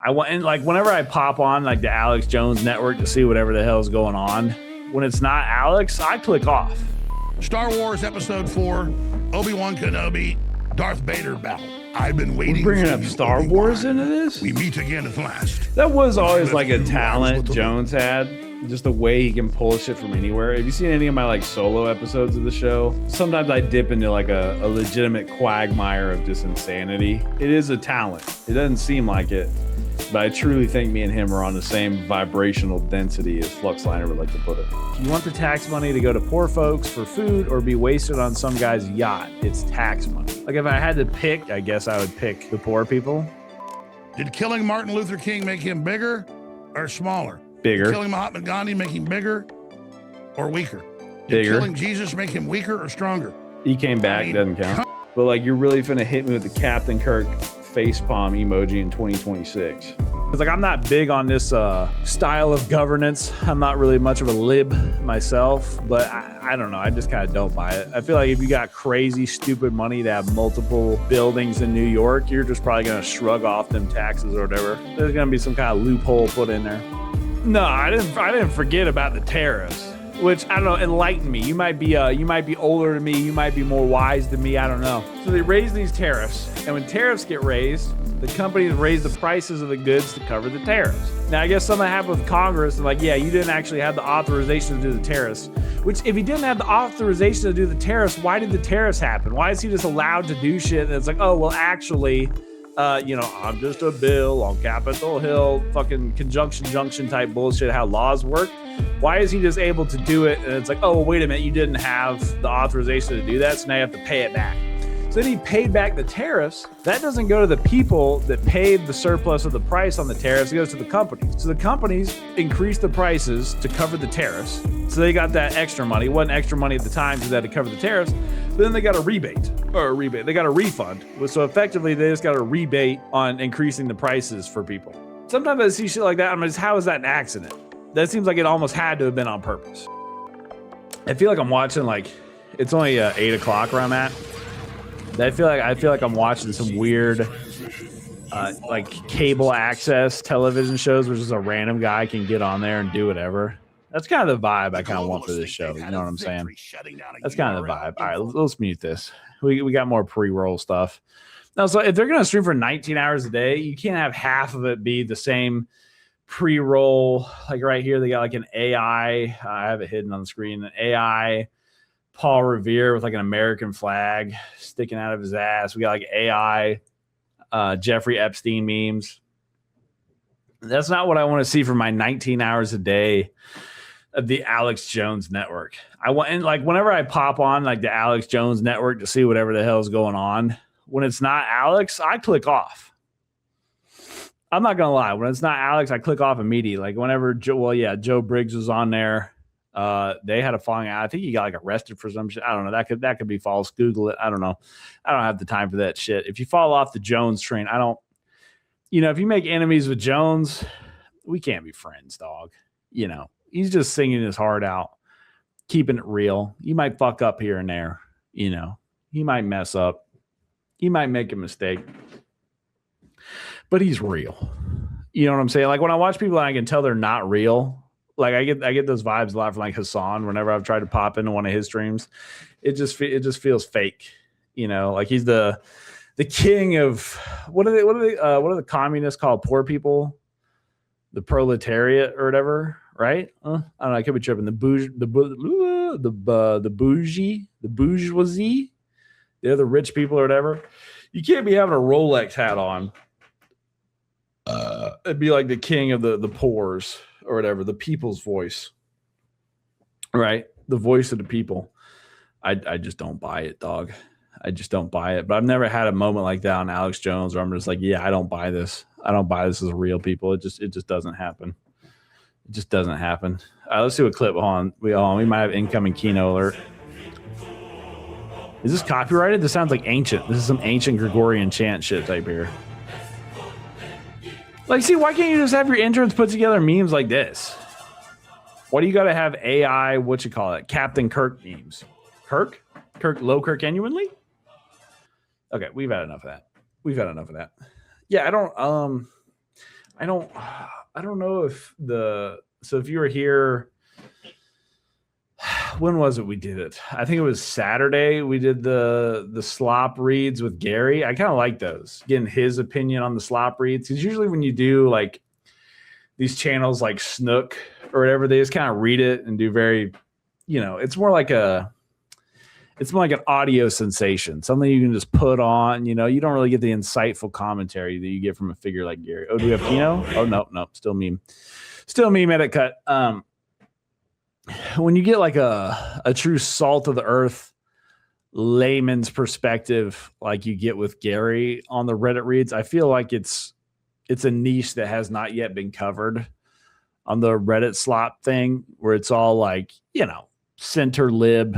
I want, and like whenever I pop on like the Alex Jones network to see whatever the hell is going on, when it's not Alex, I click off. Star Wars Episode 4, Obi-Wan Kenobi, Darth Vader battle. I've been waiting. We're bringing up Star Wars into this? We meet again at last. That was always like a talent Jones had. Just the way he can pull shit from anywhere. Have you seen any of my like solo episodes of the show? Sometimes I dip into like a legitimate quagmire of just insanity. It is a talent. It doesn't seem like it, but I truly think me and him are on the same vibrational density as Fluxliner would like to put it. Do you want the tax money to go to poor folks for food or be wasted on some guy's yacht? It's tax money. Like if I had to pick, I guess I would pick the poor people. Did killing Martin Luther King make him bigger or smaller? Bigger. Did killing Mahatma Gandhi make him bigger or weaker? Did Bigger. killing Jesus make him weaker or stronger? He came back, doesn't count. But like you're really finna hit me with the Captain Kirk facepalm emoji in 2026. Because like I'm not big on this style of governance. I'm not really much of a lib myself, but I don't know. I just kind of don't buy it. I feel like if you got crazy, stupid money to have multiple buildings in New York, you're just probably gonna shrug off them taxes or whatever. There's gonna be some kind of loophole put in there. No, I didn't forget about the tariffs, which I don't know. Enlighten me. You might be older than me. You might be more wise than me. I don't know. So they raise these tariffs, and when tariffs get raised, the companies raise the prices of the goods to cover the tariffs. Now, I guess something happened with Congress, and like, yeah, you didn't actually have the authorization to do the tariffs. Which, if he didn't have the authorization to do the tariffs, why did the tariffs happen? Why is he just allowed to do shit? And it's like, oh, well, actually. I'm just a bill on Capitol Hill, fucking conjunction junction type bullshit, how laws work. Why is he just able to do it? And it's like, oh, well, wait a minute, you didn't have the authorization to do that, so now you have to pay it back. So then he paid back the tariffs. That doesn't go to the people that paid the surplus of the price on the tariffs. It goes to the companies. So the companies increased the prices to cover the tariffs. So they got that extra money. It wasn't extra money at the time because they had to cover the tariffs. But then they got a rebate. They got a refund. So effectively, they just got a rebate on increasing the prices for people. Sometimes I see shit like that. I'm just, how is that an accident? That seems like it almost had to have been on purpose. I feel like I'm watching it's only 8 o'clock where I'm at. I feel like I'm watching some weird cable access television shows where just a random guy can get on there and do whatever. That's kind of the vibe I kind of want for this show. You know what I'm saying? That's kind of the vibe. All right, let's mute this. We got more pre-roll stuff. Now, so if they're going to stream for 19 hours a day, you can't have half of it be the same pre-roll. Like right here, they got like an AI. I have it hidden on the screen. An AI Paul Revere with like an American flag sticking out of his ass. We got like AI Jeffrey Epstein memes. That's not what I want to see for my 19 hours a day of the Alex Jones network. I want, and like whenever I pop on like the Alex Jones network to see whatever the hell is going on, when it's not Alex, I click off. I'm not gonna lie. When it's not Alex, I click off immediately. Like whenever Joe Briggs was on there. They had a falling out. I think he got like arrested for some shit. I don't know. That could be false. Google it. I don't know. I don't have the time for that shit. If you fall off the Jones train, if you make enemies with Jones, we can't be friends, dog. He's just singing his heart out, keeping it real. You might fuck up here and there. He might mess up. He might make a mistake, but he's real. You know what I'm saying? Like when I watch people, I can tell they're not real. Like I get those vibes a lot from like Hassan. Whenever I've tried to pop into one of his streams, it just feels fake. Like he's the king of what are the communists called? Poor people, the proletariat or whatever, right? I don't know. I could be tripping. The bourgeoisie. They're the rich people or whatever. You can't be having a Rolex hat on. It'd be like the king of the poors. Or whatever, the people's voice, right? The voice of the people. I just don't buy it, dog. I just don't buy it. But I've never had a moment like that on Alex Jones where I'm just like, yeah, I don't buy this. I don't buy this as real people. It just doesn't happen. It just doesn't happen. All right, let's do a clip on. We might have incoming Kino alert. Is this copyrighted? This sounds like ancient. This is some ancient Gregorian chant shit type here. Like, see, why can't you just have your interns put together memes like this? Why do you got to have AI, Captain Kirk memes? Kirk? Low Kirk genuinely? Okay, we've had enough of that. Yeah, I don't know if if you were here, when was it we did it? I think it was Saturday. We did the slop reads with Gary. I kind of like those, getting his opinion on the slop reads, because usually when you do like these channels like Snook or whatever, they just kind of read it and do very, it's more like an audio sensation, something you can just put on. You don't really get the insightful commentary that you get from a figure like Gary. Oh, do we have Pino? Oh, no, still meme edit cut. When you get like a true salt of the earth layman's perspective, like you get with Gary on the Reddit reads, I feel like it's a niche that has not yet been covered on the Reddit slop thing, where it's all like, center lib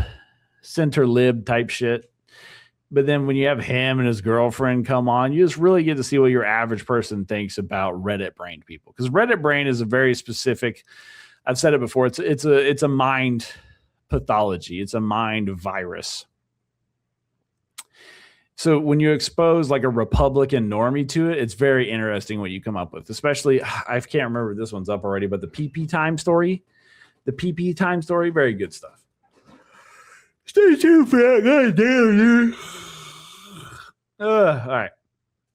type shit. But then when you have him and his girlfriend come on, you just really get to see what your average person thinks about Reddit brained people. Because Reddit brain is a very specific, I've said it before, it's a mind pathology. It's a mind virus. So when you expose like a Republican normie to it, it's very interesting what you come up with. Especially, I can't remember if this one's up already, but the PP time story, very good stuff. Stay tuned for that. God damn, dude. All right.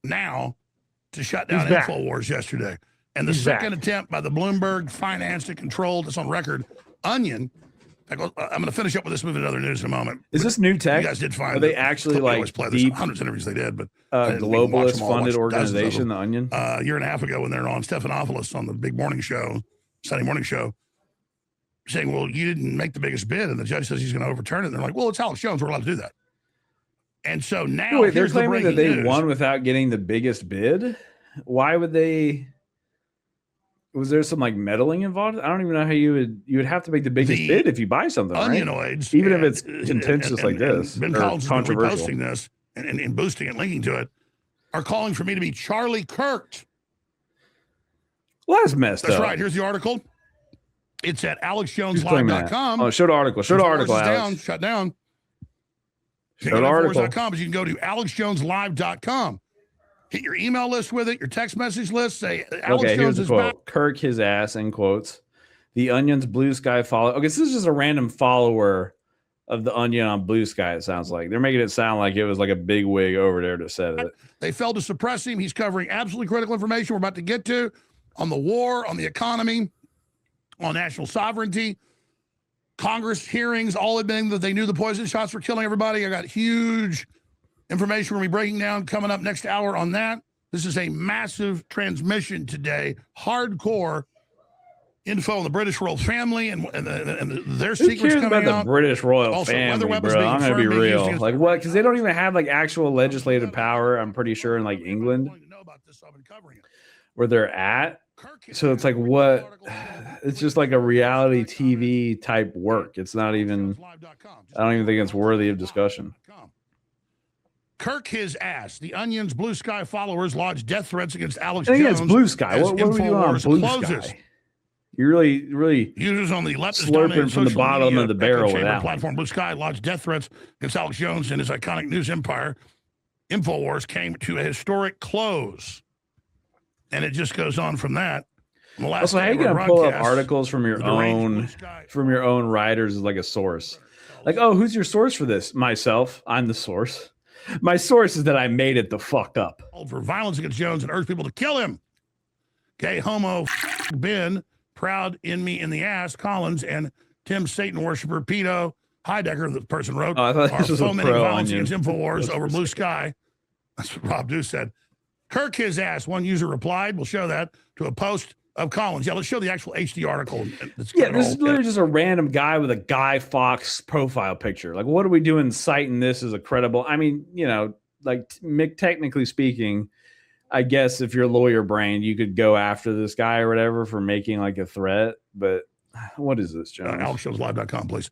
Now, to shut down InfoWars yesterday. And the second attempt by the Bloomberg financed and controlled, it's on record, Onion. I'm going to finish up with this movie and other news in a moment. Is this new tech? You guys did find Are they actually like deep, hundreds of interviews they did, but globalist funded organization, The Onion? A year and a half ago when they were on Stephanopoulos on the big morning show, Sunday morning show, saying, well, you didn't make the biggest bid, and the judge says he's going to overturn it. And they're like, well, it's Alex Jones. We're allowed to do that. And so now they're claiming that they won without getting the biggest bid? Why would they? Was there some like meddling involved? I don't even know how you would have to make the biggest bid if you buy something, Onioids, right? Even if it's contentious like this, Ben Collins has been reposting this and boosting it, linking to it, are calling for me to be Charlie Kirk. Well, that's messed up. That's right. Here's the article. It's at alexjoneslive.com. Oh, show the article. Show the article, Alex. Shut down. Show the article. But you can go to alexjoneslive.com. Hit your email list with it, your text message list. Say, Alex Jones is back. Kirk his ass, in quotes. The Onion's Blue Sky follow. Okay, so this is just a random follower of the Onion on Blue Sky, it sounds like. They're making it sound like it was like a big wig over there that said it. They failed to suppress him. He's covering absolutely critical information we're about to get to on the war, on the economy, on national sovereignty, Congress hearings, all admitting that they knew the poison shots were killing everybody. I got huge information we're going to be breaking down coming up next hour on that. This is a massive transmission today. Hardcore info on the British royal family and their secrets coming about out. The British royal also, family, bro. I'm going to be real. Like what? Because they don't even have like actual legislative power, I'm pretty sure, in like England, where they're at. So it's like what? It's just like a reality TV type work. It's not even, I don't even think it's worthy of discussion. Kirk his ass. The Onion's Blue Sky followers lodged death threats against Alex Jones. I think it's Blue Sky. What are we doing on Blue Sky? You're really users on the leftist slurping from the bottom of the barrel with that platform. Blue Sky lodged death threats against Alex Jones and his iconic news empire. InfoWars came to a historic close, and it just goes on from that. Also, how are you going to pull up articles from your own writers as like a source? Like, oh, who's your source for this? Myself. I'm the source. My source is that I made it the fuck up. For violence against Jones and urged people to kill him. Gay homo Ben, proud in me in the ass, Collins, and Tim Satan worshiper pedo Heidecker, the person wrote, are fomenting violence against InfoWars over Blue Sky. That's what Rob Deuce said. Kirk his ass, one user replied. We'll show that to a post of Collins. Yeah, let's show the actual HD article. Yeah, this is literally just a random guy with a Guy Fawkes profile picture. Like, what are we doing citing this as a credible? I mean, like technically speaking, I guess if you're lawyer brain, you could go after this guy or whatever for making like a threat. But what is this, Jones? AlexJonesLive.com, please.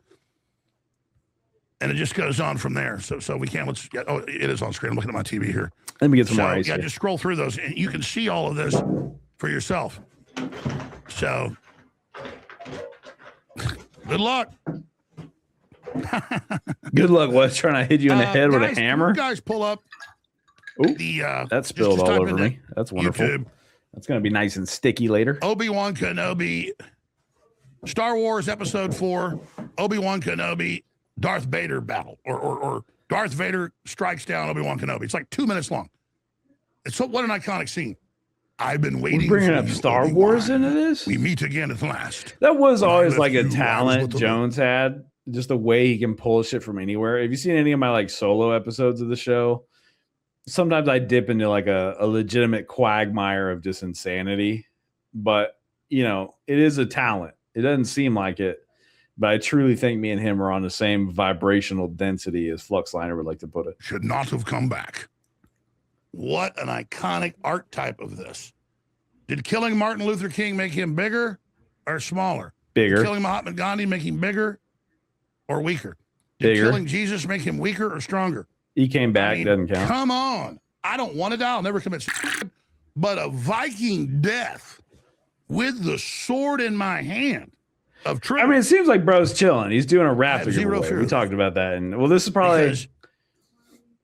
And it just goes on from there. So we can't. It is on screen. I'm looking at my TV here. Let me get some more ice. Yeah, just scroll through those, and you can see all of this for yourself. So, good luck. Good luck. What? Trying to hit you in the head with a hammer? You guys pull up. Ooh, that spilled all over me. That's wonderful. YouTube. That's going to be nice and sticky later. Obi-Wan Kenobi, Star Wars Episode 4, Obi-Wan Kenobi, Darth Vader battle, or Darth Vader strikes down Obi-Wan Kenobi. It's like 2 minutes long. It's so, what an iconic scene. I've been waiting. We're bringing up Star Obi-Wan. Wars into this? We meet again at last. That was always like a talent Jones had. Just the way he can pull shit from anywhere. Have you seen any of my like solo episodes of the show? Sometimes I dip into like a legitimate quagmire of just insanity. But, you know, it is a talent. It doesn't seem like it. But I truly think me and him are on the same vibrational density as Fluxliner would like to put it. Should not have come back. What an iconic archetype of this. Did killing Martin Luther King make him bigger or smaller? Bigger. Did killing Mahatma Gandhi make him bigger or weaker? Did Bigger. killing Jesus make him weaker or stronger? He came back, I mean, doesn't count. Come on. I don't want to die. I'll never commit suicide. But a Viking death with the sword in my hand of truth. I mean, it seems like bro's chilling. He's doing a Raptor zero giveaway. fear We of talked about that. And well, this is probably because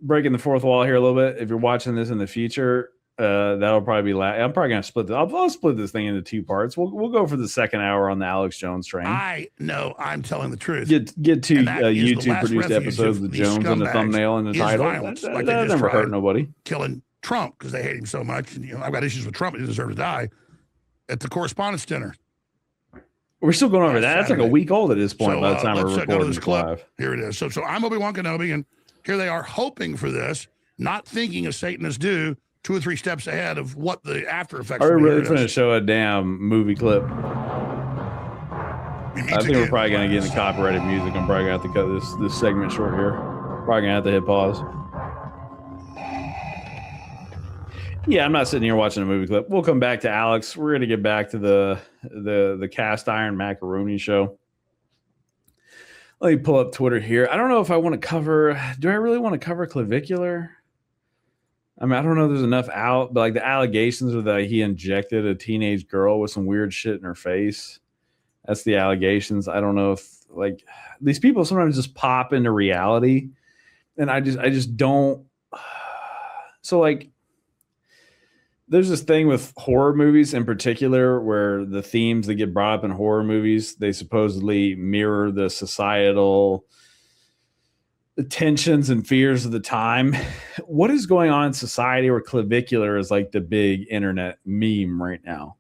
breaking the fourth wall here a little bit. If you're watching this in the future, that'll probably be I'm probably gonna split this. I'll split this thing into 2 parts. We'll go for the second hour on the Alex Jones train. I know I'm telling the truth. Get 2 And that is the YouTube last produced refuge episodes of with these Jones in the scumbags thumbnail and the is title. violence, That like they just never tried. hurt nobody. Killing Trump because they hate him so much. And, you know, I've got issues with Trump. He deserves to die. At the correspondence dinner. We're still going over that. That's like a week old at this point So, by the time we're let's go to recording this this clip. live. Here it is. So I'm Obi-Wan Kenobi, and here they are hoping for this, not thinking as Satanists do, 2 or 3 steps ahead of what the after effects Are will we be. really Here it trying to is. show a damn movie clip? We meet I think we're again. probably going to get into copyrighted music. I'm probably going to have to cut this segment short here. Probably going to have to hit pause. Yeah, I'm not sitting here watching a movie clip. We'll come back to Alex. We're going to get back to the cast iron macaroni show. Let me pull up Twitter here. I don't know if I want to cover. Do I really want to cover clavicular? I mean, I don't know if there's enough out, but like the allegations are that he injected a teenage girl with some weird shit in her face. That's the allegations. I don't know if like these people sometimes just pop into reality, and I just don't. So like, there's this thing with horror movies in particular where the themes that get brought up in horror movies, they supposedly mirror the societal tensions and fears of the time. What is going on in society where clavicular is like the big internet meme right now?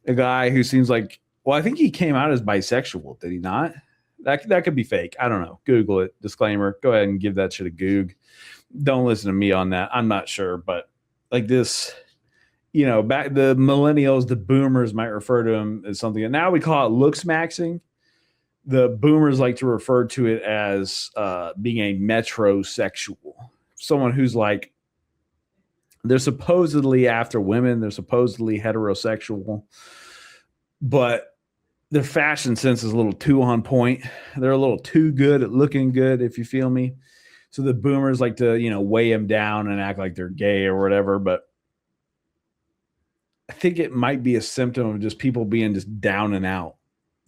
A guy who seems like, well, I think he came out as bisexual, did he not? That could be fake. I don't know. Google it. Disclaimer. Go ahead and give that shit a goog. Don't listen to me on that. I'm not sure, but like this, you know, back the millennials, the boomers might refer to him as something. And now we call it looks maxing. The boomers like to refer to it as being a metrosexual, someone who's like, they're supposedly after women, they're supposedly heterosexual, but their fashion sense is a little too on point. They're a little too good at looking good, if you feel me. So the boomers like to, you know, weigh them down and act like they're gay or whatever. But I think it might be a symptom of just people being just down and out,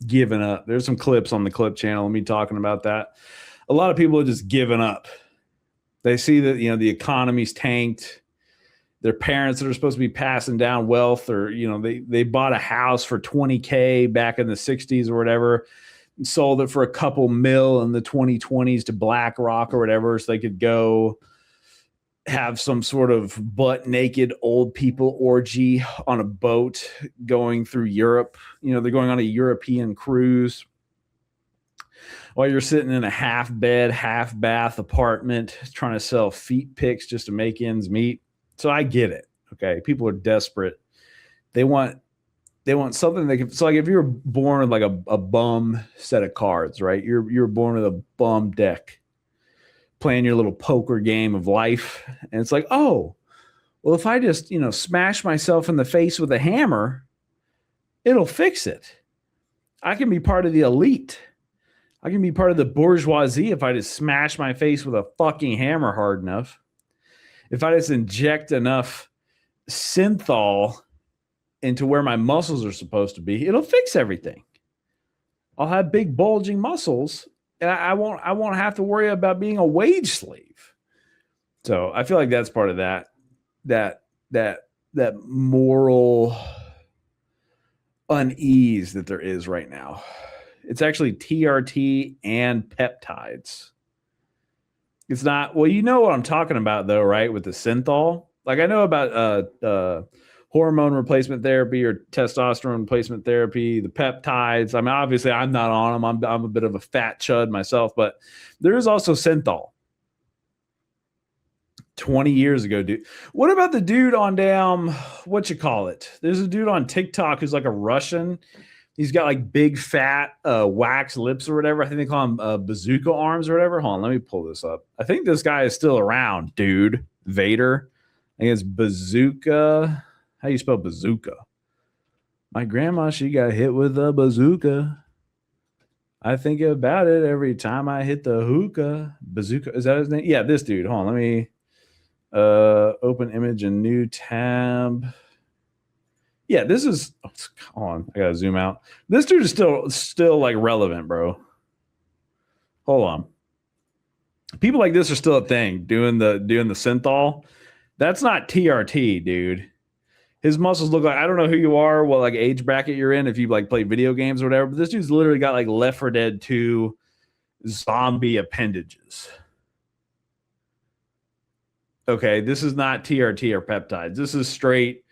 giving up. There's some clips on the Clip channel of me talking about that. A lot of people are just giving up. They see that, you know, the economy's tanked. Their parents that are supposed to be passing down wealth, or, you know, they bought a house for $20K back in the 60s or whatever, and sold it for a couple mil in the 2020s to BlackRock or whatever, so they could go have some sort of butt naked old people orgy on a boat going through Europe. You know, they're going on a European cruise while you're sitting in a half bed, half bath apartment trying to sell feet pics just to make ends meet. So I get it. Okay. People are desperate. They want something they can. So like if you're born with like a bum set of cards, right? You're born with a bum deck, playing your little poker game of life. And it's like, oh, well, if I just, you know, smash myself in the face with a hammer, it'll fix it. I can be part of the elite. I can be part of the bourgeoisie if I just smash my face with a fucking hammer hard enough. If I just inject enough synthol into where my muscles are supposed to be, it'll fix everything. I'll have big bulging muscles, and I won't have to worry about being a wage slave. So I feel like that's part of that moral unease that there is right now. It's actually TRT and peptides. It's not, well, you know what I'm talking about though, right? With the synthol. Like I know about hormone replacement therapy or testosterone replacement therapy, the peptides. I mean, obviously I'm not on them. I'm a bit of a fat chud myself, but there is also synthol. 20 years ago, dude. What about the dude on damn, what you call it? There's a dude on TikTok who's like a Russian. He's got like big fat wax lips or whatever. I think they call him bazooka arms or whatever. Hold on, let me pull this up. I think this guy is still around, dude. Vader. I think it's bazooka. How do you spell bazooka? My grandma, she got hit with a bazooka. I think about it every time I hit the hookah. Bazooka. Is that his name? Yeah, this dude. Hold on, let me open image and new tab. Yeah, this is, hold on, I gotta zoom out. This dude is still like relevant, bro. Hold on. People like this are still a thing, doing the synthol. That's not TRT, dude. His muscles look like, I don't know who you are, what like age bracket you're in, if you like play video games or whatever, but this dude's literally got like Left 4 Dead 2 zombie appendages. Okay, this is not TRT or peptides. This is straight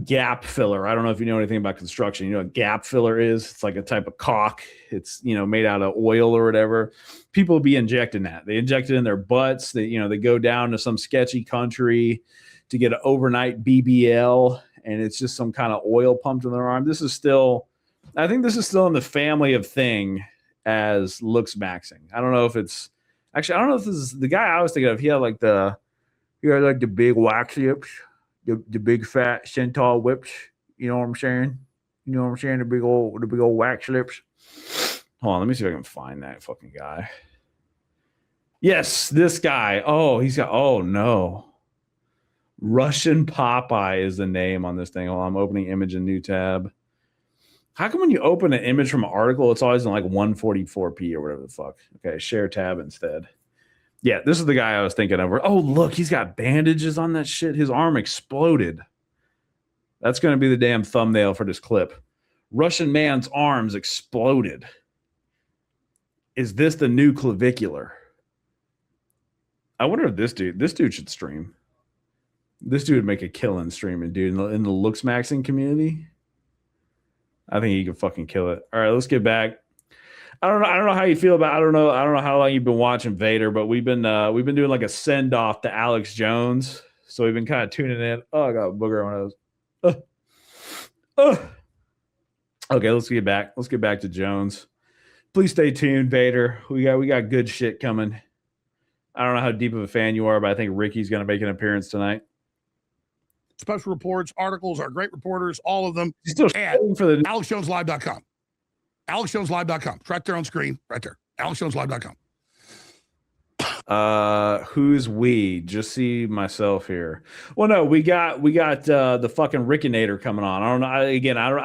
gap filler. I don't know if you know anything about construction. You know what gap filler is? It's like a type of caulk. It's, you know, made out of oil or whatever. People be injecting that. They inject it in their butts. They, you know, they go down to some sketchy country to get an overnight BBL, and it's just some kind of oil pumped in their arm. This is still, I think this is still in the family of thing as looks maxing. I don't know if it's, actually, I don't know if this is the guy I was thinking of. He had like the big wax lips, the big fat centaur whips. You know what I'm saying? You know what I'm saying? The big old wax lips. Hold on, let me see if I can find that fucking guy. Yes, this guy. Oh, he's got, oh no. Russian Popeye is the name on this thing. Hold on, I'm opening image in new tab. How come when you open an image from an article, it's always in like 144p or whatever the fuck? Okay, share tab instead. Yeah, this is the guy I was thinking of. Oh, look, he's got bandages on that shit. His arm exploded. That's going to be the damn thumbnail for this clip. Russian man's arms exploded. Is this the new clavicular? I wonder if this dude should stream. This dude would make a killing streaming, dude, in the looks maxing community. I think he could fucking kill it. All right, let's get back. I don't know how you feel about. I don't know how long you've been watching Vader, but we've been doing like a send off to Alex Jones. So we've been kind of tuning in. Oh, I got a booger on those. Okay, let's get back. Let's get back to Jones. Please stay tuned, Vader. We got good shit coming. I don't know how deep of a fan you are, but I think Ricky's going to make an appearance tonight. Special reports, articles, our great reporters, all of them. He's still at for the AlexJonesLive.com. AlexJonesLive.com. It's right there on screen, right there. AlexJonesLive.com. Who's we? Just see myself here. Well, no, we got the fucking Rickinator coming on. I don't know. I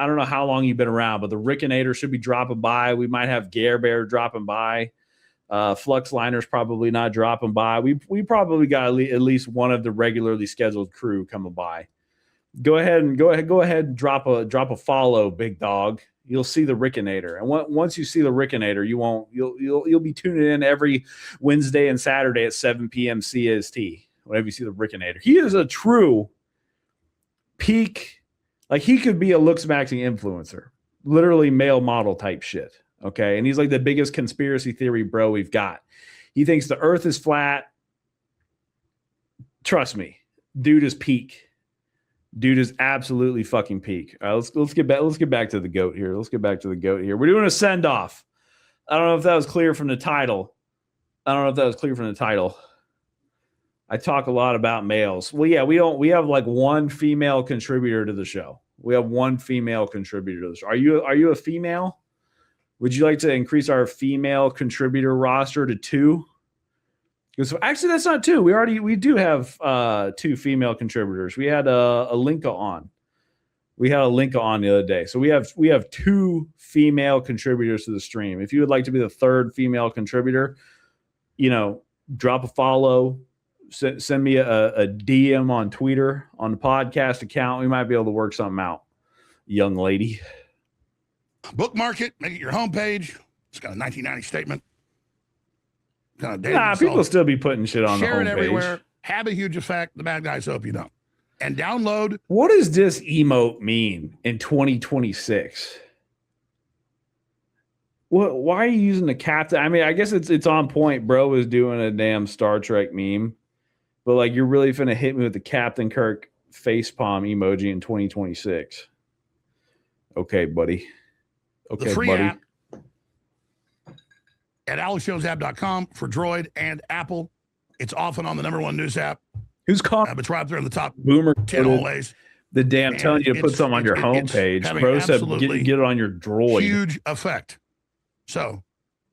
don't know how long you've been around, but the Rickinator should be dropping by. We might have Gare Bear dropping by. Flux Liner's probably not dropping by. We probably got at least one of the regularly scheduled crew coming by. Go ahead and drop a follow, big dog. You'll see the Rickinator, and once you see the Rickinator, you'll be tuning in every Wednesday and Saturday at 7 p.m. CST. Whenever you see the Rickinator, he is a true peak. Like he could be a looks maxing influencer, literally male model type shit. Okay. And he's like the biggest conspiracy theory bro we've got. He thinks the earth is flat. Trust me, dude is peak. Dude is absolutely fucking peak. All right, let's get back to the goat here. We're doing a send off. I don't know if that was clear from the title. I talk a lot about males. Well, yeah, we have like one female contributor to the show. Are you a female? Would you like to increase our female contributor roster to 2? Because actually, that's not 2. We do have 2 female contributors. We had a Linka on. The other day. So we have 2 female contributors to the stream. If you would like to be the 3rd female contributor, drop a follow, send me a DM on Twitter on the podcast account. We might be able to work something out, young lady. Bookmark it, make it your homepage. It's got a 1990 statement. Kind of People still be putting shit on the homepage. Share it everywhere. Have a huge effect. The bad guys hope you don't. And download. What does this emote mean in 2026? Why are you using the captain? I mean, I guess it's on point. Bro was doing a damn Star Trek meme, but like you're really finna hit me with the Captain Kirk facepalm emoji in 2026. Okay, buddy. Okay, the free buddy. app at alexjonesapp.com for Droid and Apple. It's often on the #1 news app. Who's calling? It's right up there in the top Boomer 10 always. The damn telling you to put something on your homepage. Bro said get it on your Droid. Huge effect. So,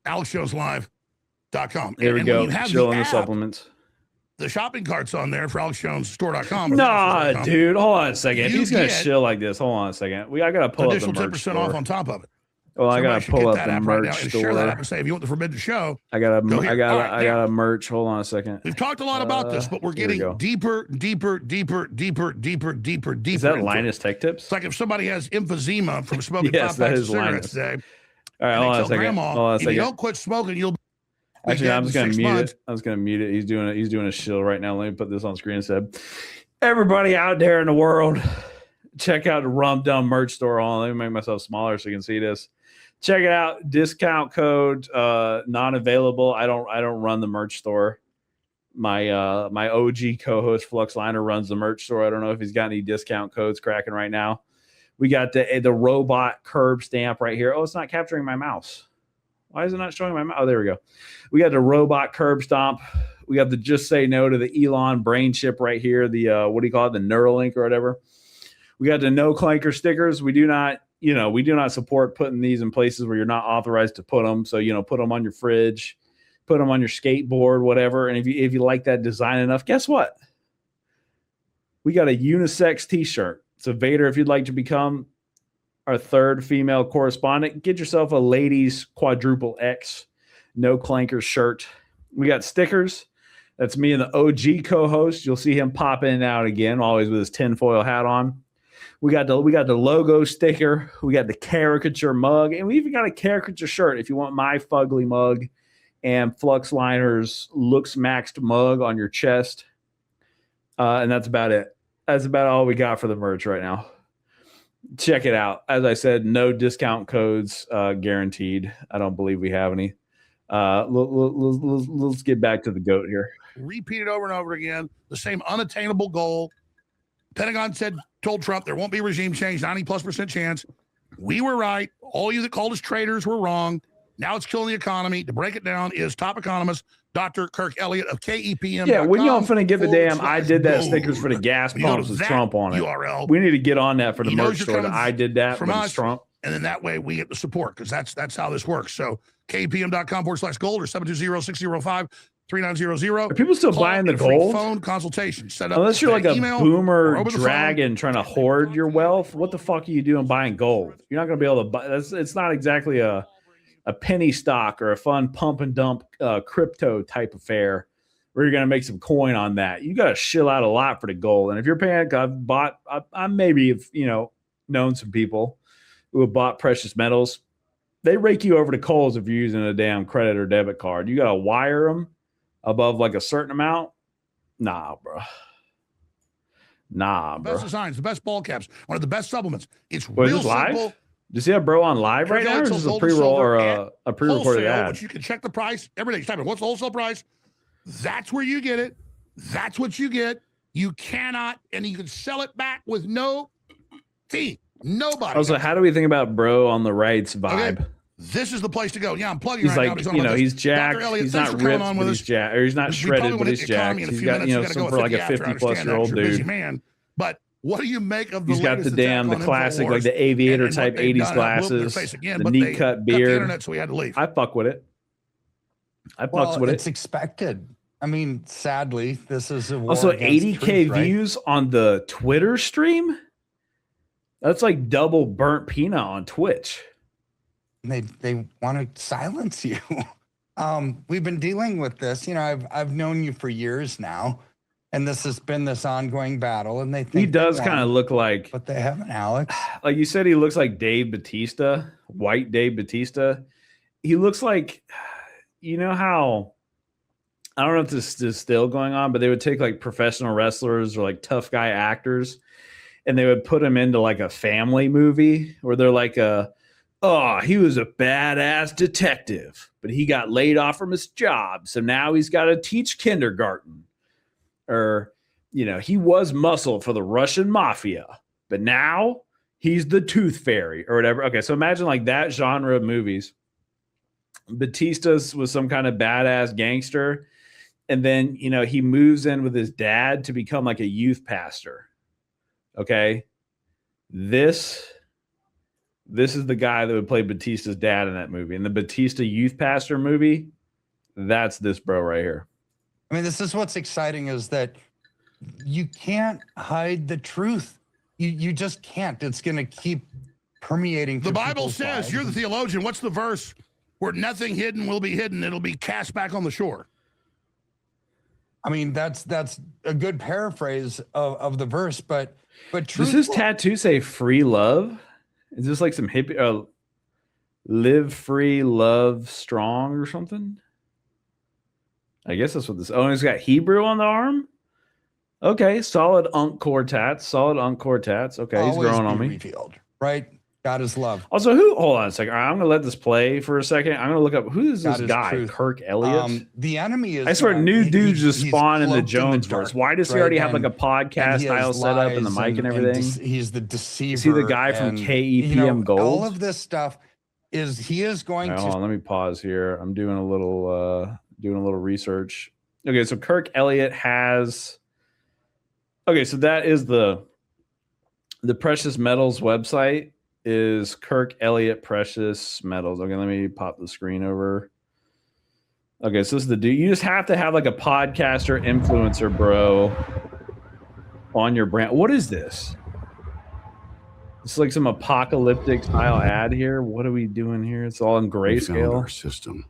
alexjoneslive.com. There we go. Chill on the supplements. The shopping cart's on there for alexjonesstore.com. Nah, dude. Hold on a second. He's going to chill like this. Hold on a second. I got to pull up the merch 10% store. Off on top of it. Well, I got to pull up the merch right store. Share that app and say, if you want the Forbidden Show, I got a merch. Hold on a second. We've talked a lot about this, but we're getting deeper. Is that Linus Tech Tips? It's like if somebody has emphysema from smoking 5 packs of cigarettes today. All right, hold on a second. If you don't quit smoking, you'll actually. I'm just gonna mute it. I was gonna mute it. He's doing a shill right now. Let me put this on screen instead. Everybody out there in the world, check out the Rum Dum merch store. Let me make myself smaller so you can see this. Check it out. Discount code not available. I don't run the merch store. My OG co-host Fluxliner runs the merch store. I don't know if he's got any discount codes cracking right now. We got the robot curb stamp right here. Oh, it's not capturing my mouse. Why is it not showing my mouse? Oh, there we go. We got the robot curb stomp. We got the just say no to the Elon brain chip right here. The what do you call it? The Neuralink or whatever. We got the no clanker stickers. We do not support putting these in places where you're not authorized to put them. So, put them on your fridge, put them on your skateboard, whatever. And if you like that design enough, guess what? We got a unisex t-shirt. So Vader, if you'd like to become our third female correspondent, get yourself a ladies quadruple X no clanker shirt. We got stickers. That's me and the OG co-host. You'll see him pop in and out again, always with his tinfoil hat on. We got the logo sticker. We got the caricature mug, and we even got a caricature shirt if you want my fugly mug and Fluxliner's looks maxed mug on your chest. And that's about it. That's about all we got for the merch right now. Check it out. As I said, no discount codes guaranteed. I don't believe we have any. Let's get back to the GOAT here. Repeat it over and over again. The same unattainable goal. Pentagon told Trump there won't be regime change, 90+% chance. We were right. All you that called us traitors were wrong. Now it's killing the economy. To break it down is top economist Dr. Kirk Elliott of KEPM. Yeah, when y'all finna get the damn I did that stickers for the gas pumps with Trump on it. URL, we need to get on that for the merch store. I did that from us, Trump. And then that way we get the support because that's how this works. So KEPM.com/gold or 720-605-3900. Are people still buying the gold? Phone consultation. Set up unless you're like a boomer dragon trying to hoard your wealth. What the fuck are you doing buying gold? You're not going to be able to buy. It's not exactly a penny stock or a fun pump and dump crypto type affair where you're going to make some coin on that. You got to shill out a lot for the gold. And if you're paying, I maybe have, known some people who have bought precious metals. They rake you over to Kohl's if you're using a damn credit or debit card. You got to wire them above like a certain amount. Nah, bro. The best designs, the best ball caps, one of the best supplements. It's real simple. Live? Do you see that bro on live right now? Or is this a pre-roll or a pre-recorded ad? Which you can check the price every day. Type in what's the wholesale price. That's where you get it. That's what you get. You cannot, and you can sell it back with no fee. Nobody. Also, how do we think about bro on the right's vibe? Okay. This is the place to go. Yeah, I'm plugging he's right like, now. He's jacked. He's not ripped, but he's jacked. Or he's not shredded, but he's jacked. He's got, some for like a 50-plus-year-old dude. Man, but what do you make of the He's got the classic, like the aviator type 80s glasses, the neat cut beard. The internet, so we had to leave. I fuck with it. It's expected. I mean, sadly, this is a war also 80K views on the Twitter stream. That's like double burnt peanut on Twitch. They want to silence you. We've been dealing with this. You know, I've known you for years now, and this has been this ongoing battle. And they think he does kind of look like, but they haven't, Alex. Like you said, he looks like Dave Bautista, white Dave Bautista. He looks like, you know how, I don't know if this is still going on, but they would take like professional wrestlers or like tough guy actors, and they would put them into like a family movie where they're like he was a badass detective, but he got laid off from his job. So now he's got to teach kindergarten. Or, you know, he was muscle for the Russian mafia, but now he's the tooth fairy or whatever. Okay, so imagine like that genre of movies. Batista's was some kind of badass gangster. And then, you know, he moves in with his dad to become like a youth pastor. Okay. This is the guy that would play Batista's dad in that movie. In the Batista youth pastor movie, that's this bro right here. I mean, this is what's exciting, is that you can't hide the truth. You just can't. It's going to keep permeating. The Bible says, you're the theologian, what's the verse where nothing hidden will be hidden? It'll be cast back on the shore. I mean, that's a good paraphrase of the verse, but does his tattoo say free love? Is this like some hippie, live free, love strong or something? I guess that's what this, he's got Hebrew on the arm? Okay, solid Encore tats. Okay, he's growing on me. Revealed, right? God is love. Also, hold on a second. All right, I'm going to let this play for a second. I'm going to look up, who is this guy? Truth. Kirk Elliott? The enemy is... I swear, new dudes just spawn in the Jonesverse. Why does he already have like a podcast style set up and the mic and everything? He's the deceiver. Is he the guy from KEPM Gold? All of this stuff he is going to... Hold on, let me pause here. I'm doing a little research. Okay, so Kirk Elliott has... Okay, so that is the Precious Metals website. Is Kirk Elliott Precious Metals. Okay, let me pop the screen over. Okay, so this is the dude. You just have to have like a podcaster influencer, bro, on your brand. What is this? It's like some apocalyptic style ad here. What are we doing here? It's all in grayscale. Our system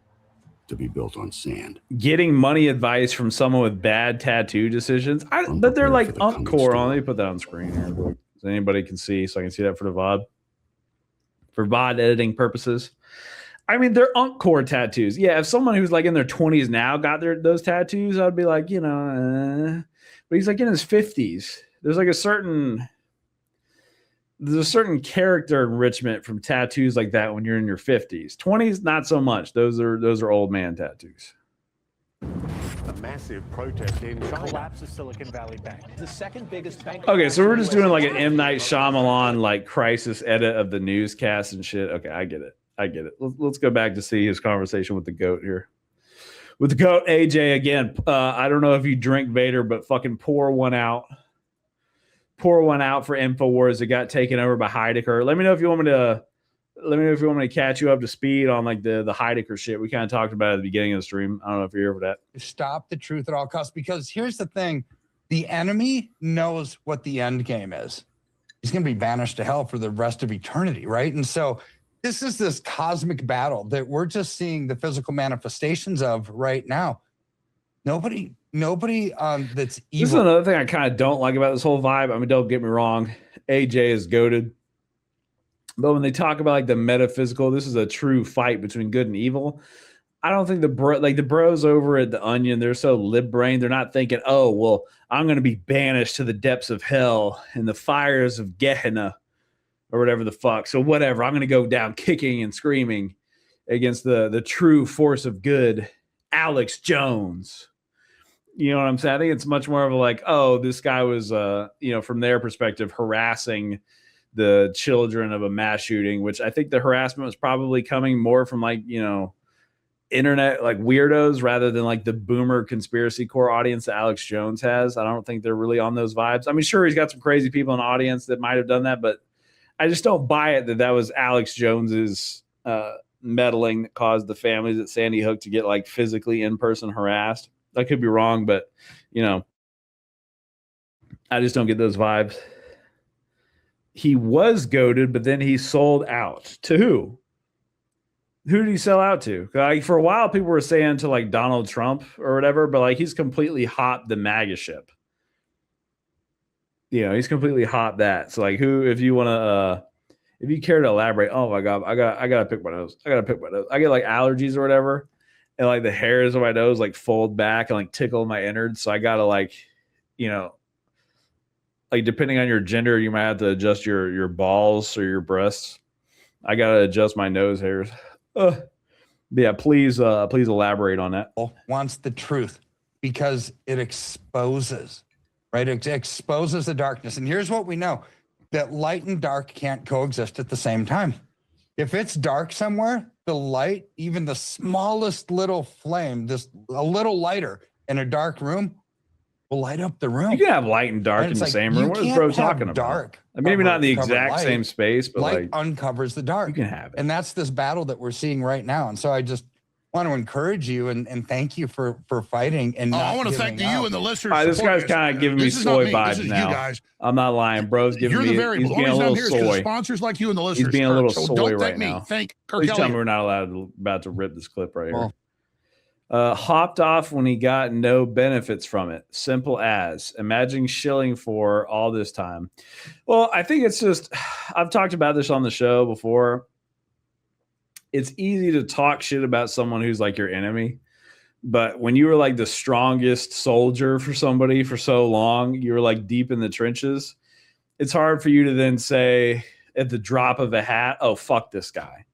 to be built on sand. Getting money advice from someone with bad tattoo decisions. But they're like Encore on. Let me put that on screen here, so anybody can see, so I can see that for the VOD. For VOD editing purposes. I mean, they're Encore tattoos. Yeah, if someone who's like in their 20s now got those tattoos, I'd be like, but he's like in his 50s. There's a certain character enrichment from tattoos like that when you're in your 50s. 20s, not so much. Those are old man tattoos. A massive protest in China. Collapse of Silicon Valley Bank. The second biggest bank. Okay, so we're just doing like an M. Night Shyamalan like crisis edit of the newscast and shit. Okay, I get it. Let's go back to see his conversation with the GOAT here. With the GOAT, AJ again. I don't know if you drink Vader, but fucking pour one out. Pour one out for InfoWars. It got taken over by Heidegger. Let me know if you want me to catch you up to speed on like the Heidegger shit we kind of talked about at the beginning of the stream. I don't know if you're here for that. Stop the truth at all costs, because here's the thing. The enemy knows what the end game is. He's going to be banished to hell for the rest of eternity, right? And so this is this cosmic battle that we're just seeing the physical manifestations of right now. Nobody that's evil. This is another thing I kind of don't like about this whole vibe. I mean, don't get me wrong. AJ is goated. But when they talk about like the metaphysical, this is a true fight between good and evil. I don't think the bros over at the Onion, they're so lib-brained. They're not thinking, oh, well, I'm going to be banished to the depths of hell and the fires of Gehenna or whatever the fuck. So whatever, I'm going to go down kicking and screaming against the true force of good, Alex Jones. You know what I'm saying? I think it's much more of a like, oh, this guy was, from their perspective, harassing the children of a mass shooting, which I think the harassment was probably coming more from like, internet like weirdos rather than like the boomer conspiracy core audience that Alex Jones has. I don't think they're really on those vibes. I mean, sure, he's got some crazy people in the audience that might have done that, but I just don't buy it that was Alex Jones's meddling that caused the families at Sandy Hook to get like physically in-person harassed. I could be wrong, but I just don't get those vibes. He was goated, but then he sold out to who? Who did he sell out to? Like for a while, people were saying to like Donald Trump or whatever, but like he's completely hopped the MAGA ship. You know, he's completely hopped that. So like, who, if you want to, if you care to elaborate, oh my God, I gotta pick my nose. I get like allergies or whatever, and like the hairs of my nose like fold back and like tickle my innards. So I gotta like, you know, like depending on your gender, you might have to adjust your balls or your breasts. I gotta adjust my nose hairs. Yeah, please elaborate on that. Wants the truth because it exposes, right? It exposes the darkness. And here's what we know, that light and dark can't coexist at the same time. If it's dark somewhere, the light, even the smallest little flame, just a little lighter in a dark room, will light up the room. You can have light and dark in the same room. What is bro talking about? Dark, maybe not in the exact same space, but light like uncovers the dark. You can have it. And that's this battle that we're seeing right now. And so I just want to encourage you and thank you for fighting. And I want to thank you and the listeners. This guy's kind of giving me soy vibes now. Guys. I'm not lying, bro's giving me. He's being a little soy. Sponsors like you and the listeners. He's being a little soy don't right me. now. Thank Please tell me we're not about to rip this clip right here. Hopped off when he got no benefits from it. Simple as. Imagine shilling for all this time. Well, I think it's just, I've talked about this on the show before. It's easy to talk shit about someone who's like your enemy. But when you were like the strongest soldier for somebody for so long, you were like deep in the trenches. It's hard for you to then say at the drop of a hat, oh, fuck this guy.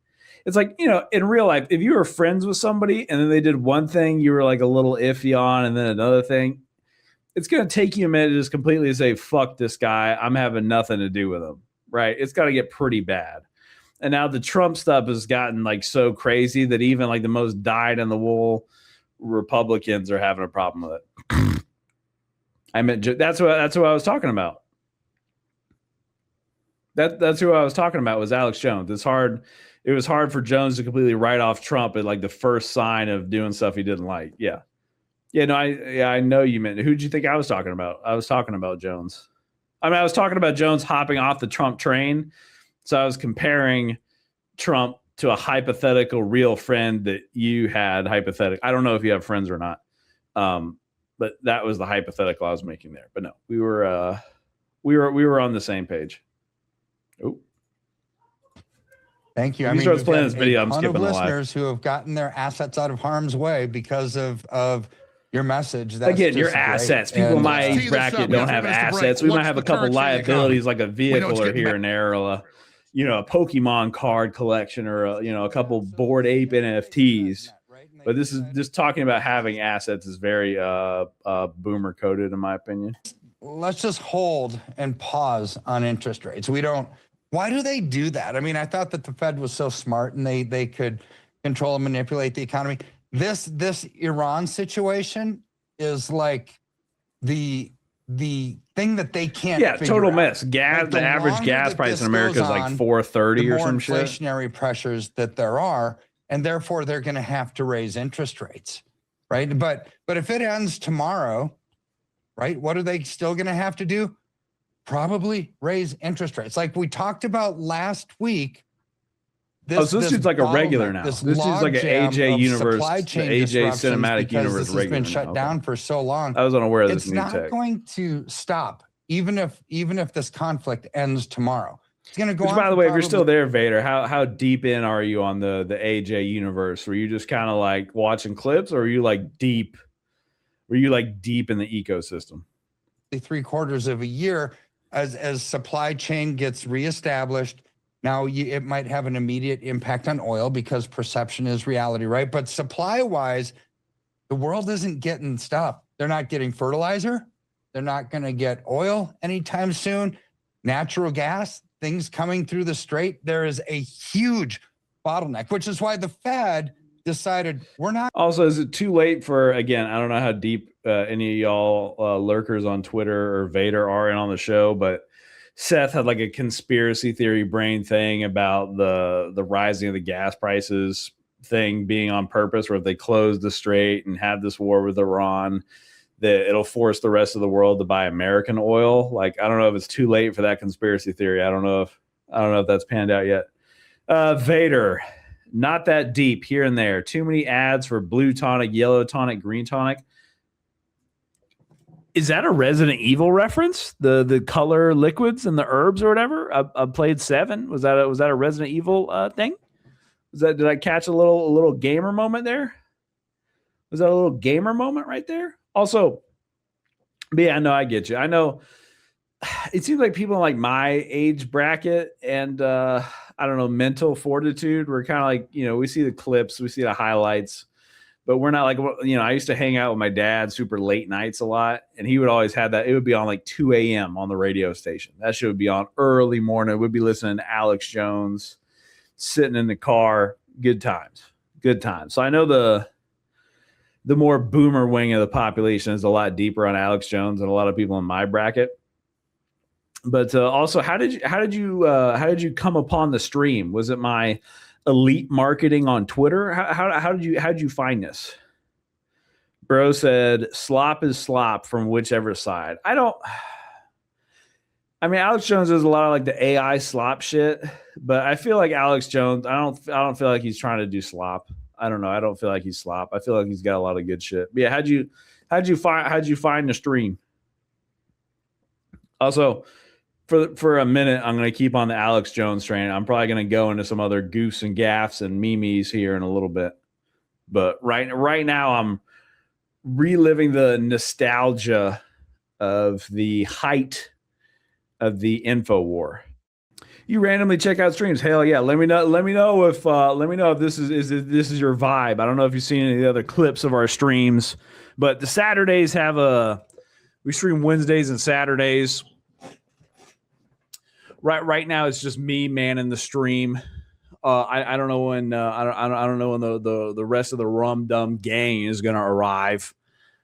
It's like, you know, in real life, if you were friends with somebody and then they did one thing you were like a little iffy on and then another thing, it's going to take you a minute to just completely say, fuck this guy. I'm having nothing to do with him, right? It's got to get pretty bad. And now the Trump stuff has gotten like so crazy that even like the most dyed-in-the-wool Republicans are having a problem with it. I meant that's what I was talking about. That's who I was talking about was Alex Jones. It was hard for Jones to completely write off Trump at like the first sign of doing stuff he didn't like. Yeah. No, I know you meant. Who did you think I was talking about? I was talking about Jones. I mean, I was talking about Jones hopping off the Trump train. So I was comparing Trump to a hypothetical real friend that you had hypothetical. I don't know if you have friends or not. But that was the hypothetical I was making there. But no, we were on the same page. Oh. Thank you. I mean, starts playing this video. I'm skipping the listeners who have gotten their assets out of harm's way because of your message. That's again, your assets. People in my age bracket don't have assets. We might have a couple liabilities like a vehicle or here and there, or a Pokemon card collection, or a couple Bored Ape NFTs. But this is just talking about having assets is very boomer coded in my opinion. Let's just hold and pause on interest rates. Why do they do that? I mean, I thought that the Fed was so smart and they could control and manipulate the economy. This Iran situation is like the thing that they can't. Yeah, total out. Mess. Gas. Like the average gas price in America is like $4.30 or some shit. Inflationary pressures that there are, and therefore they're going to have to raise interest rates, right? But if it ends tomorrow, right? What are they still going to have to do? Probably raise interest rates. Like we talked about last week. This dude's like a regular now. This dude's like an AJ universe, the AJ cinematic universe regular. It's been shut down for so long. I was unaware of this new tech. It's not going to stop, even if this conflict ends tomorrow. It's going to go on. By the way, if you're still there, Vader, how deep in are you on the AJ universe? Were you just kind of like watching clips, or were you like deep? Were you like deep in the ecosystem? 3/4 of a year. As supply chain gets reestablished, now it might have an immediate impact on oil because perception is reality, right? But supply-wise, the world isn't getting stuff. They're not getting fertilizer. They're not going to get oil anytime soon. Natural gas, things coming through the strait. There is a huge bottleneck, which is why the Fed decided we're not. Also, is it too late for, again, I don't know how deep any of y'all lurkers on Twitter or Vader are in on the show, but Seth had like a conspiracy theory brain thing about the rising of the gas prices thing being on purpose, where if they close the strait and have this war with Iran, that it'll force the rest of the world to buy American oil. Like, I don't know if it's too late for that conspiracy theory. I don't know if that's panned out yet. Vader, Not that deep here and there. Too many ads for blue tonic, yellow tonic, green tonic. Is that a Resident Evil reference? The color liquids and the herbs or whatever? I played 7. Was that a Resident Evil thing? Did I catch a little gamer moment there? Was that a little gamer moment right there? Also, but yeah, no, I get you. I know it seems like people in like my age bracket and I don't know, mental fortitude. We're kind of like, we see the clips, we see the highlights, but we're not like, I used to hang out with my dad super late nights a lot, and he would always have that. It would be on like 2 a.m. on the radio station. That shit would be on early morning. We'd be listening to Alex Jones, sitting in the car. Good times. So I know the more boomer wing of the population is a lot deeper on Alex Jones than a lot of people in my bracket. But also, how did you come upon the stream? Was it my elite marketing on Twitter? How did you find this? Bro said slop is slop from whichever side. Alex Jones does a lot of like the AI slop shit, but I feel like Alex Jones, I don't feel like he's trying to do slop. I don't know. I don't feel like he's slop. I feel like he's got a lot of good shit. But yeah, how'd you find the stream? Also, for a minute, I'm going to keep on the Alex Jones train. I'm probably going to go into some other goofs and gaffs and memes here in a little bit. But right now, I'm reliving the nostalgia of the height of the info war. You randomly check out streams. Hell yeah. Let me know if this is your vibe. I don't know if you've seen any of the other clips of our streams, but the Saturdays we stream Wednesdays and Saturdays. Right now it's just me manning the stream. I don't know when I don't know when the rest of the Rum Dum gang is gonna arrive.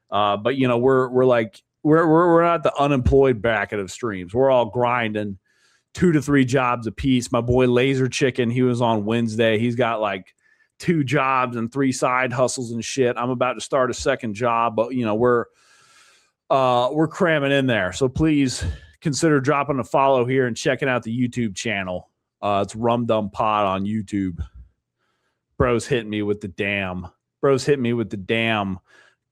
But we're not the unemployed bracket of streams. We're all grinding 2 to 3 jobs a piece. My boy Laser Chicken, he was on Wednesday. He's got like 2 jobs and 3 side hustles and shit. I'm about to start a second job, but we're cramming in there. So please consider dropping a follow here and checking out the YouTube channel. It's Rum Dum Pod on YouTube. Bro's hitting me with the damn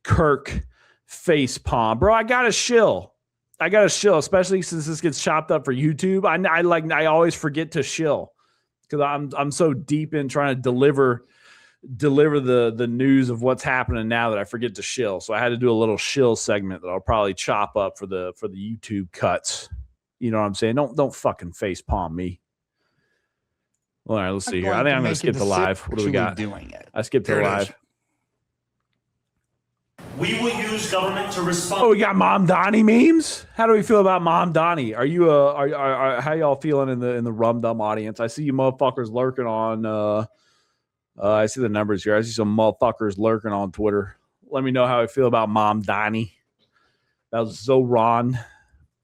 Kirk face palm. Bro, I got a shill, especially since this gets chopped up for YouTube. I always forget to shill because I'm so deep in trying to deliver the news of what's happening now that I forget to shill. So I had to do a little shill segment that I'll probably chop up for the YouTube cuts. You know what I'm saying? Don't fucking face palm me. All right, let's see here. I think I'm going to skip the live. What do we got? I skipped the live. We will use government to respond. Oh, we got Mamdani memes. How do we feel about Mamdani? Are you how y'all feeling in the Rum Dum audience? I see you motherfuckers lurking on. I see the numbers here. I see some motherfuckers lurking on Twitter. Let me know how I feel about Mamdani. That was Zohran.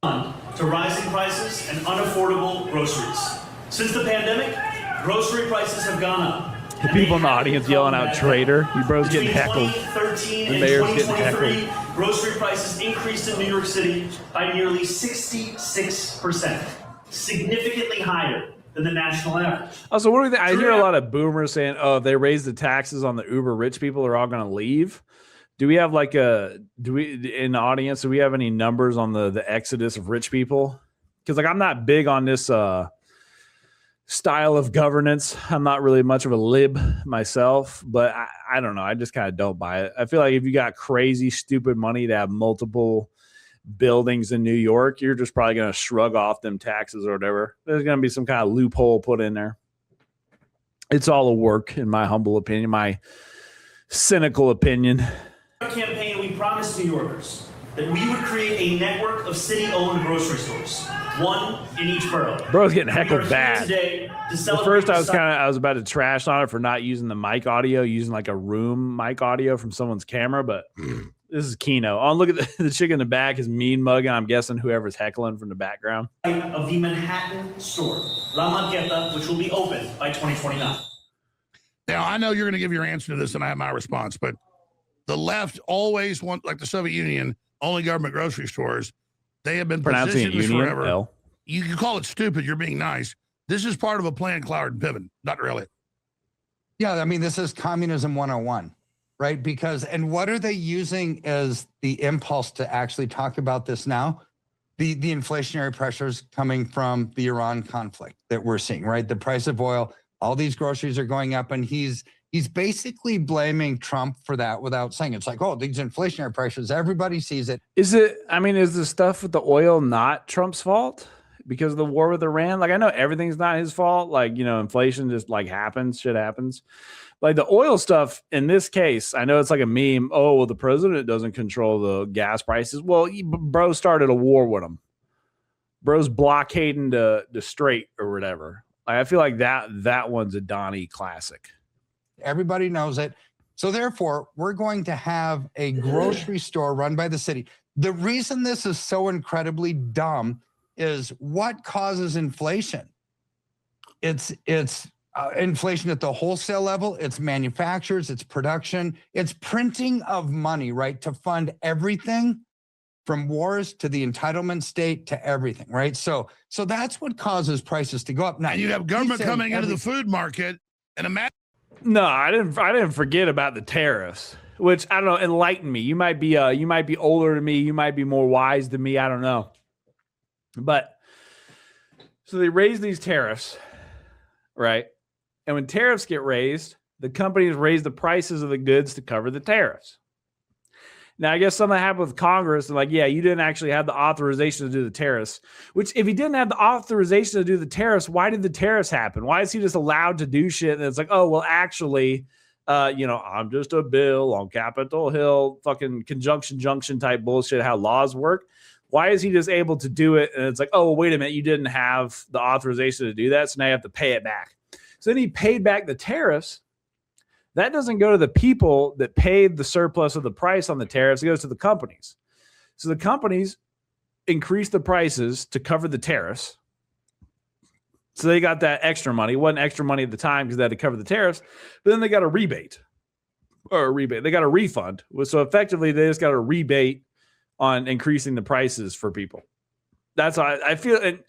To rising prices and unaffordable groceries. Since the pandemic, grocery prices have gone up. The people in the audience yelling out traitor. You bros getting heckled. 2013 the and mayor's getting 2023, heckled. Grocery prices increased in New York City by nearly 66%, significantly higher than the national average. Also, what do you think? I hear a lot of boomers saying, "Oh, if they raise the taxes on the uber rich people, they're all going to leave." Do we have in the audience? Do we have any numbers on the exodus of rich people? Because I'm not big on this style of governance. I'm not really much of a lib myself, but I don't know. I just kind of don't buy it. I feel like if you got crazy, stupid money to have multiple buildings in New York, you're just probably going to shrug off them taxes or whatever. There's going to be some kind of loophole put in there. It's all a work, in my humble opinion, my cynical opinion. Campaign, we promised New Yorkers that we would create a network of city-owned grocery stores, one in each borough. Bro's getting heckled bad. At first, I was about to trash on it for not using the mic audio, using like a room mic audio from someone's camera, but this is Keno. Oh, look at the chick in the back is mean mugging. I'm guessing whoever's heckling from the background. Of the Manhattan store, La Marqueta, which will be open by 2029. Now, I know you're going to give your answer to this, and I have my response, but the left always want, like the Soviet Union, only government grocery stores. They have been positioning this forever. L. You can call it stupid. You're being nice. This is part of a plan, Cloward and Piven, Dr. Elliott. Yeah, I mean, this is communism 101, right? Because, and what are they using as the impulse to actually talk about this now? The inflationary pressures coming from the Iran conflict that we're seeing, right? The price of oil, all these groceries are going up, and he's basically blaming Trump for that without saying it's like, oh, these inflationary pressures, everybody sees it. Is the stuff with the oil not Trump's fault because of the war with Iran? Like, I know everything's not his fault. Like, inflation just like happens, shit happens. Like the oil stuff in this case, I know it's like a meme. Oh, well, the president doesn't control the gas prices. Well, bro started a war with him. Bro's blockading the Strait or whatever. Like, I feel like that one's a Donnie classic. Everybody knows it. So therefore, we're going to have a grocery store run by the city. The reason this is so incredibly dumb is what causes inflation. It's inflation at the wholesale level, it's manufacturers, it's production, it's printing of money, right? To fund everything from wars to the entitlement state to everything, right? So that's what causes prices to go up. Now, And you have government coming into the food market and imagine. No, I didn't forget about the tariffs, which I don't know. Enlighten me. You might be older than me. You might be more wise than me. I don't know. But so they raise these tariffs, right? And when tariffs get raised, the companies raise the prices of the goods to cover the tariffs. Now, I guess something happened with Congress and like, yeah, you didn't actually have the authorization to do the tariffs, which if he didn't have the authorization to do the tariffs, why did the tariffs happen? Why is he just allowed to do shit? And it's like, oh, well, actually, I'm just a bill on Capitol Hill, fucking conjunction junction type bullshit, how laws work. Why is he just able to do it? And it's like, oh, well, wait a minute, you didn't have the authorization to do that, so now you have to pay it back. So then he paid back the tariffs. That doesn't go to the people that paid the surplus of the price on the tariffs. It goes to the companies. So the companies increase the prices to cover the tariffs. So they got that extra money. It wasn't extra money at the time because they had to cover the tariffs. But then they got a rebate. They got a refund. So effectively, they just got a rebate on increasing the prices for people. That's how I feel. And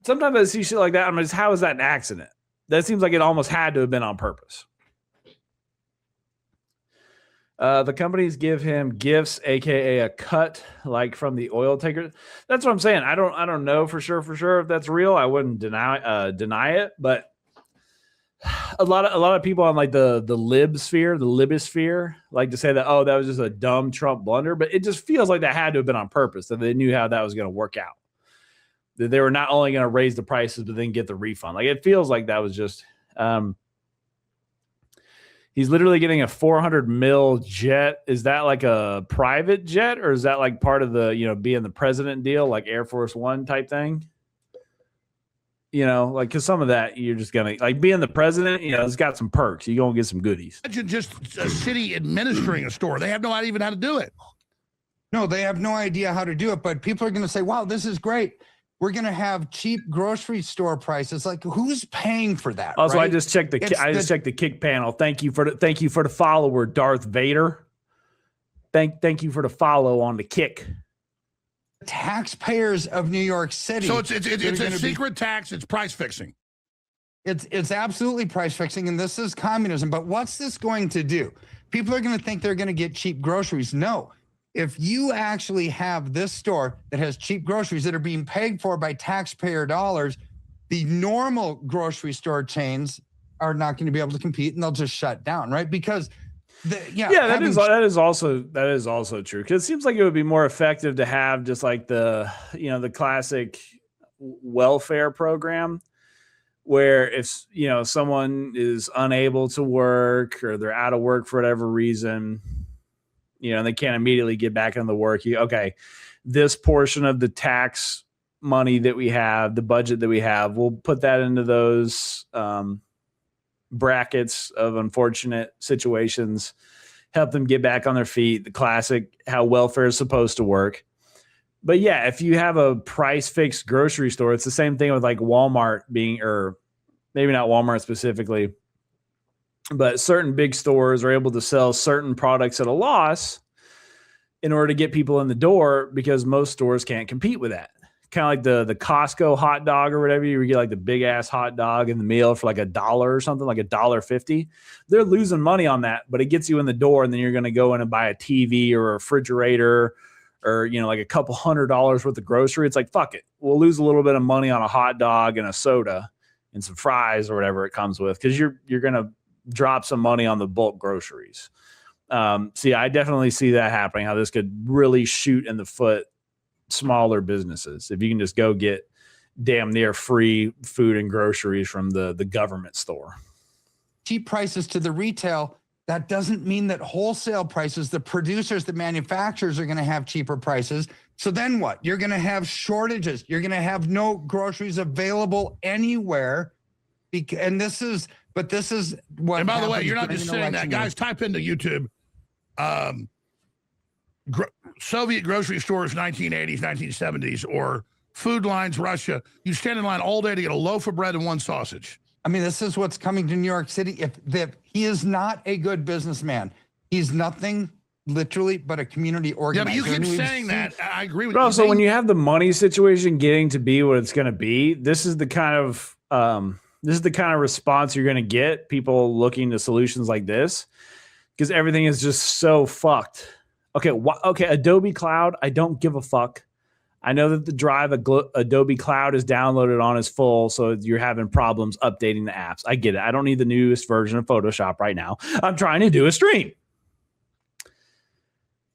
sometimes I see shit like that. I'm just, how is that an accident? That seems like it almost had to have been on purpose. The companies give him gifts, aka a cut, like from the oil taker. That's what I'm saying. I don't know for sure if that's real. I wouldn't deny it, but a lot of people on like the libosphere, like to say that, oh, that was just a dumb Trump blunder, but it just feels like that had to have been on purpose, that they knew how that was going to work out. That they were not only going to raise the prices, but then get the refund. Like it feels like that was just. He's literally getting a $400 million jet. Is that like a private jet, or is that like part of the being the president deal, like Air Force One type thing? Like because some of that you're just gonna like being the president. It's got some perks. You're gonna get some goodies. Imagine just a city administering a store. They have no idea even how to do it. No, they have no idea how to do it. But people are going to say, "Wow, this is great. We're going to have cheap grocery store prices." Like, who's paying for that? Also, right? I just checked the Kick panel. Thank you for the follower, Darth Vader. Thank you for the follow on the Kick. Taxpayers of New York City. So it's a secret tax. It's price fixing. It's absolutely price fixing, and this is communism. But what's this going to do? People are going to think they're going to get cheap groceries. No. If you actually have this store that has cheap groceries that are being paid for by taxpayer dollars, the normal grocery store chains are not going to be able to compete, and they'll just shut down, right? Because that is also true. Because it seems like it would be more effective to have just like the classic welfare program, where if someone is unable to work or they're out of work for whatever reason, and they can't immediately get back into the work. Okay, this portion of the tax money that we have, the budget that we have, we'll put that into those brackets of unfortunate situations, help them get back on their feet. The classic, how welfare is supposed to work. But yeah, if you have a price fixed grocery store, it's the same thing with like Walmart being, or maybe not Walmart specifically, but certain big stores are able to sell certain products at a loss in order to get people in the door, because most stores can't compete with that kind of like the Costco hot dog or whatever. You get like the big ass hot dog in the meal for like $1 or something, like $1.50. They're losing money on that, but it gets you in the door, and then you're going to go in and buy a TV or a refrigerator or, you know, like a couple $100 worth of grocery. It's like, fuck it. We'll lose a little bit of money on a hot dog and a soda and some fries or whatever it comes with, because you're going to drop some money on the bulk groceries. See, I definitely see that happening, how this could really shoot in the foot smaller businesses if you can just go get damn near free food and groceries from the government store. Cheap prices to the retail, that doesn't mean that wholesale prices, the producers, the manufacturers are going to have cheaper prices. So then what? You're going to have shortages. You're going to have no groceries available anywhere. And this is what. And by the way, you're not just saying that, guys. Type into YouTube, Soviet grocery stores, 1980s, 1970s, or Food Lines, Russia. You stand in line all day to get a loaf of bread and one sausage. I mean, this is what's coming to New York City. If he is not a good businessman, he's nothing literally but a community organizer. Yeah, but you keep saying that. I agree with but you. Also, when you have the money situation getting to be what it's going to be, this is the kind of response you're going to get. People looking to solutions like this, because everything is just so fucked. Okay, Adobe Cloud, I don't give a fuck. I know that the drive Adobe Cloud is downloaded on is full, so you're having problems updating the apps. I get it. I don't need the newest version of Photoshop right now. I'm trying to do a stream.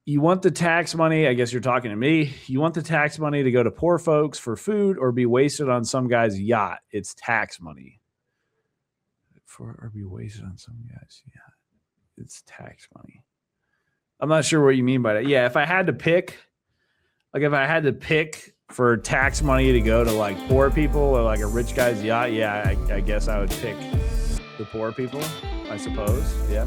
You want the tax money, I guess you're talking to me. You want the tax money to go to poor folks for food or be wasted on some guy's yacht. It's tax money. Or be wasted on some guy's yacht. It's tax money. I'm not sure what you mean by that. Yeah, if I had to pick for tax money to go to like poor people or like a rich guy's yacht, yeah, I guess I would pick the poor people, I suppose. Yeah.